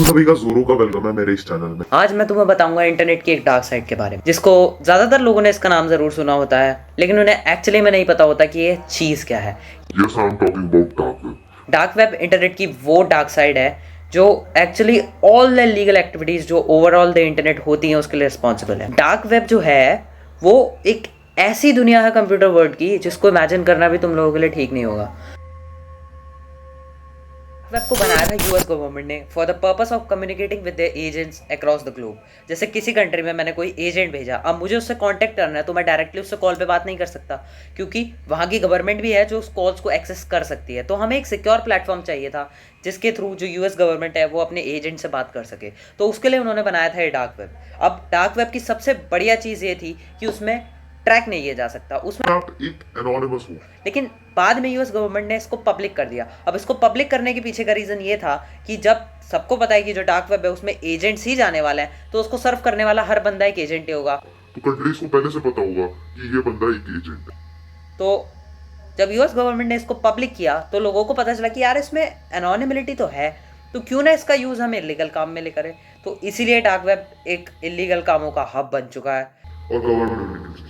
तुम सभी का जोरों का वेलकम है मेरे इस चैनल में। आज मैं तुम्हें बताऊंगा इंटरनेट की एक डार्क साइड के बारे में, जिसको ज्यादातर लोगों ने इसका नाम जरूर सुना होता है, लेकिन उन्हें एक्चुअली में नहीं पता होता कि ये चीज क्या है। Yes I am talking about dark web. Dark web internet की वो डार्क साइड है जो actually all the legal activities जो ओवरऑल द इंटरनेट होती हैं उसके लिए रिस्पॉन्सिबल है। डार्क वेब जो है वो एक ऐसी दुनिया है कंप्यूटर वर्ल्ड की जिसको इमेजिन करना भी तुम लोगों के लिए ठीक नहीं होगा। वेब को बनाया था यूएस गवर्नमेंट ने for the purpose of communicating with their agents across the globe. जैसे किसी कंट्री में मैंने कोई एजेंट भेजा, अब मुझे उससे कांटेक्ट करना है तो मैं डायरेक्टली उससे कॉल पे बात नहीं कर सकता, क्योंकि वहाँ की गवर्नमेंट भी है जो उस कॉल्स को एक्सेस कर सकती है। तो हमें एक सिक्योर प्लेटफॉर्म चाहिए था जिसके थ्रू जो यूएस गवर्नमेंट है वो अपने एजेंट से बात कर सके। तो उसके लिए उन्होंने बनाया था ये डार्क वेब। अब डार्क वेब की सबसे बढ़िया चीज़ ये थी कि उसमें ट्रैक नहीं किया जा सकता, उसमें आप एक एनोनिमस हो। लेकिन बाद में यूएस गवर्नमेंट ने इसको पब्लिक कर दिया। अब इसको पब्लिक करने के पीछे का रीजन ये था कि जब सबको पता है कि जो डार्क वेब है उसमें एजेंट्स ही जाने वाला है, तो उसको सर्व करने वाला हर बंदा एक एजेंट ही होगा। तो कंट्रीज को पहले से पता होगा कि ये बंदा एक एजेंट है। तो जब यूएस गवर्नमेंट ने इसको पब्लिक किया तो लोगों को पता चला कि यार इसमें एनोनिमिलिटी तो है, तो क्यों ना इसका यूज हम इलीगल काम में ले करें। तो इसीलिए डार्क वेब एक इलीगल कामों का हब बन चुका है। और गवर्नमेंट यूज कर सकती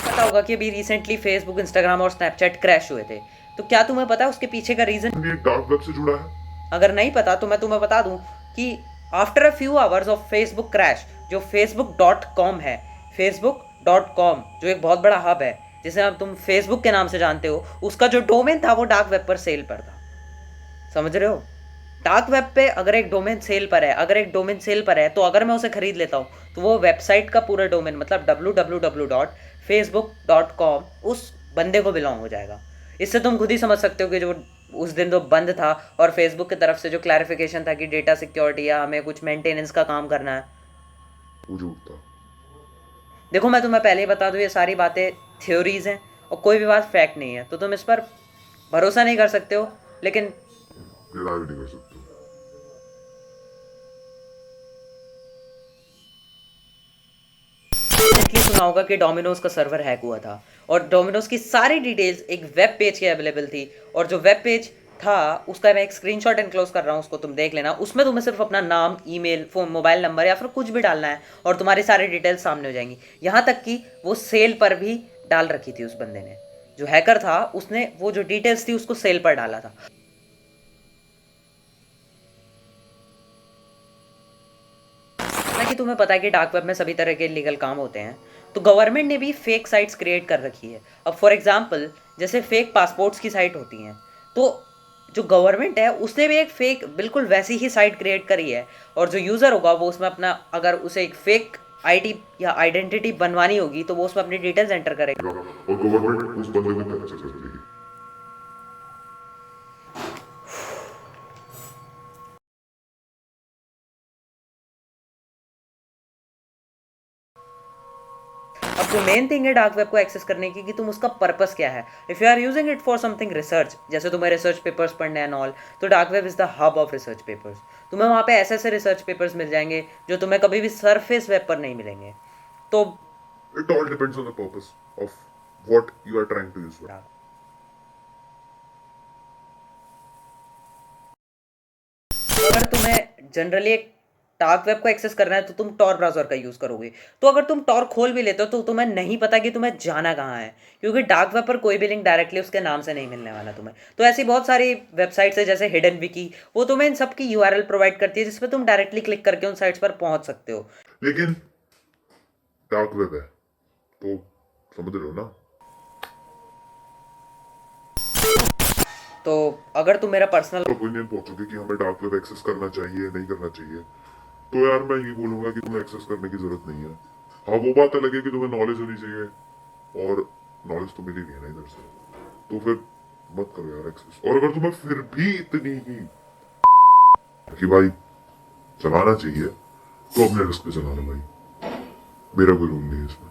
पता होगा कि अभी रिसेंटली फेसबुक, इंस्टाग्राम और स्नैपचैट क्रैश हुए थे, तो क्या तुम्हें पता है उसके पीछे का रीजन? है। ये डार्क वेब से जुड़ा है। अगर नहीं पता तो मैं तुम्हें बता दूं कि after a few hours of Facebook crash, जो facebook.com है, facebook.com जो एक बहुत बड़ा हब है जिसे अब तुम फेसबुक के नाम से जानते हो, उसका जो डोमेन था वो डार्क वेब पर सेल पर था। समझ रहे हो? डार्क वेब पे अगर एक डोमेन सेल पर है, तो अगर मैं उसे खरीद लेता हूँ तो वो वेबसाइट का पूरा डोमेन मतलब www.facebook.com उस बंदे को बिलोंग हो जाएगा। इससे तुम खुद ही समझ सकते हो कि जो उस दिन तो बंद था और फेसबुक की तरफ से जो क्लैरिफिकेशन था कि डेटा सिक्योरिटी या हमें कुछ मेंटेनेंस का काम करना है। वो झूठ था। देखो मैं तुम्हें पहले ही बता दूं, ये सारी बातें थ्योरीज हैं और कोई भी बात फैक्ट नहीं है, तो तुम इस पर भरोसा नहीं कर सकते हो, लेकिन रिलाई भी नहीं कर सकते। रिसेंटली सुना होगा कि डोमिनोज का सर्वर हैक हुआ था और डोमिनोज की सारी डिटेल्स एक वेब पेज के अवेलेबल थी, और जो वेब पेज था उसका मैं एक स्क्रीनशॉट एनक्लोज कर रहा हूँ, उसको तुम देख लेना। उसमें तुम्हें सिर्फ अपना नाम, ईमेल, फोन, मोबाइल नंबर या फिर कुछ भी डालना है और तुम्हारी सारी डिटेल्स सामने हो जाएंगी। यहाँ तक कि वो सेल पर भी डाल रखी थी उस बंदे ने, जो हैकर था उसने वो जो डिटेल्स थी उसको सेल पर डाला था। हालांकि तुम्हें पता है कि डार्क वेब में सभी तरह के लीगल काम होते हैं, तो गवर्नमेंट ने भी फेक साइट्स क्रिएट कर रखी है। अब फॉर एग्जांपल जैसे फेक पासपोर्ट्स की साइट होती हैं, तो जो गवर्नमेंट है उसने भी एक फेक बिल्कुल वैसी ही साइट क्रिएट करी है, और जो यूज़र होगा वो उसमें अपना, अगर उसे एक फेक आईडी या आइडेंटिटी बनवानी होगी तो वो उसमें अपनी डिटेल्स एंटर करेगा और गवर्नमेंट उस बंदे को कैप्चर कर लेगी। अब जो मेन थिंग है डार्क वेब को एक्सेस करने की कि तुम उसका पर्पस क्या है। If you are using it for something research, जैसे तुम्हें रिसर्च पेपर्स पढ़ने एंड ऑल, तो dark web is the hub of research papers. तुम्हें वहाँ पे ऐसे ऐसे रिसर्च पेपर्स मिल जाएंगे जो तुम्हें कभी भी सरफेस वेब पर नहीं मिलेंगे। तो it all depends on the purpose of what you are trying to use. अगर तुम्हें जनरली एक डार्क वेब को एक्सेस करना है तो तुम टॉर ब्राउजर का यूज करोगे। तो अगर तुम टॉर खोल भी लेते हो तो तुम्हें नहीं पता कि तुम्हें जाना कहाँ है, क्योंकि डार्क वेब पर कोई भी लिंक डायरेक्टली उसके नाम से नहीं मिलने वाला तुम्हें। तो ऐसी बहुत सारी वेबसाइट्स है जैसे हिडन विकी, वो तुम्हें इन सब की यूआरएल प्रोवाइड करती है जिसपे तुम डायरेक्टली क्लिक करके उन साइट्स पर पहुंच सकते हो। लेकिन डार्क वेब है तो समझ रहे हो ना। तो अगर तुम मेरा पर्सनल ओपिनियन पहुंचोगे कि हमें डार्क वेब एक्सेस करना चाहिए नहीं करना चाहिए, तो यार मैं ये बोलूंगा कि तुम्हें एक्सेस करने की जरूरत नहीं है। हाँ वो बात अलग है कि तुम्हें नॉलेज होनी चाहिए, और नॉलेज तो मिलेगी ना इधर से, तो फिर मत करो यार एक्सेस। और अगर तुम्हें फिर भी इतनी ही कि भाई चलाना चाहिए तो अपने रिस्क पे चलाना भाई, मेरा कोई रूल नहीं है इसमें।